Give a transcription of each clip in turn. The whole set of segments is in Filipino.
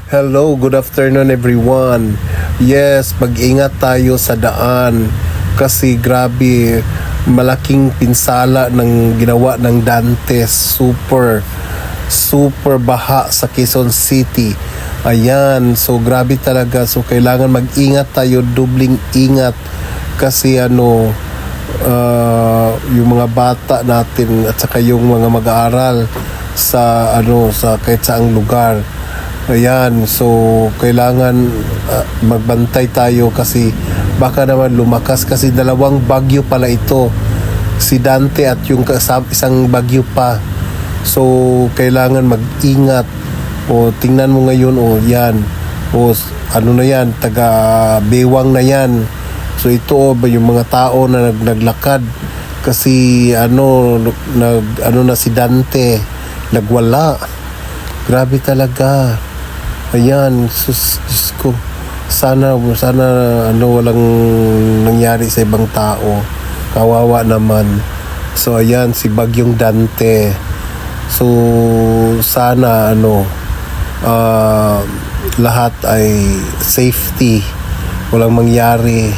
Hello, good afternoon everyone. Yes, mag-ingat tayo sa daan kasi grabe, malaking pinsala ng ginawa ng Dantes. Super baha sa Quezon City. Ayan, so grabe talaga. So kailangan mag-ingat tayo, dubling ingat kasi yung mga bata natin at saka yung mga mag-aaral sa sa kahit saang lugar. Ayan, so kailangan magbantay tayo kasi baka naman lumakas kasi dalawang bagyo pala ito. Si Dante at yung isang bagyo pa. So kailangan mag-ingat. O tingnan mo ngayon, yan. Ano na yan, taga Bewang na yan. So ito ba yung mga tao na naglakad kasi na si Dante nagwala. Grabe talaga. Ayan, Diyos ko. Sana walang nangyari sa ibang tao. Kawawa naman. So ayan, si Bagyong Dante. So sana lahat ay safety. Walang mangyari.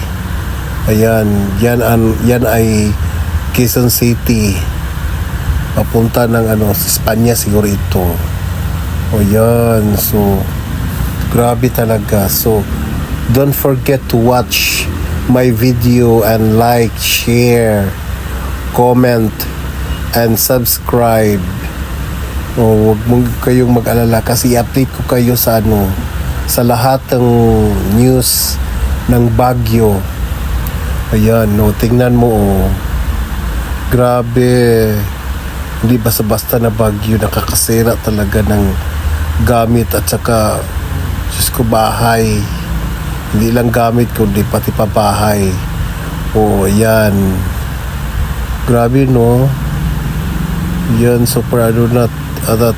Ayan, yan ay Quezon City. Papunta ng sa Espanya siguro ito. O yan, so grabe talaga. So don't forget to watch my video and like, share, comment, and subscribe. Huwag mong kayong mag-alala kasi i-update ko kayo sa sa lahat ng news ng bagyo. Ayan, tingnan mo grabe. Hindi basta-basta na bagyo, nakakasira talaga ng gamit at saka Diyos ko, bahay. Hindi lang gamit kundi pati pa bahay. Ayan. Grabe yan, super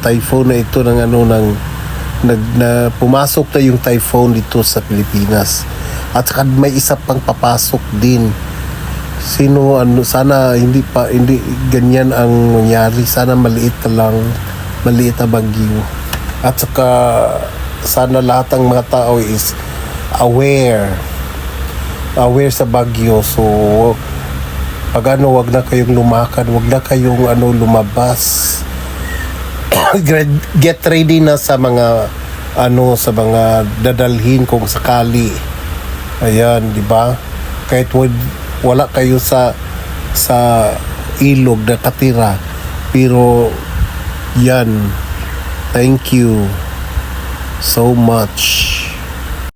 typhoon na ito pumasok na yung typhoon dito sa Pilipinas. At saka may isa pang papasok din. Sana hindi ganyan ang nangyari. Sana maliit na bagyo. At saka sana lahat ng mga tao is aware sa bagyo. So pag wag na kayong lumakad, wag na kayong lumabas. Get ready na sa mga dadalhin kung sakali. Ayan, di ba? Kahit wala kayo sa ilog na katira, pero yan, thank you so much.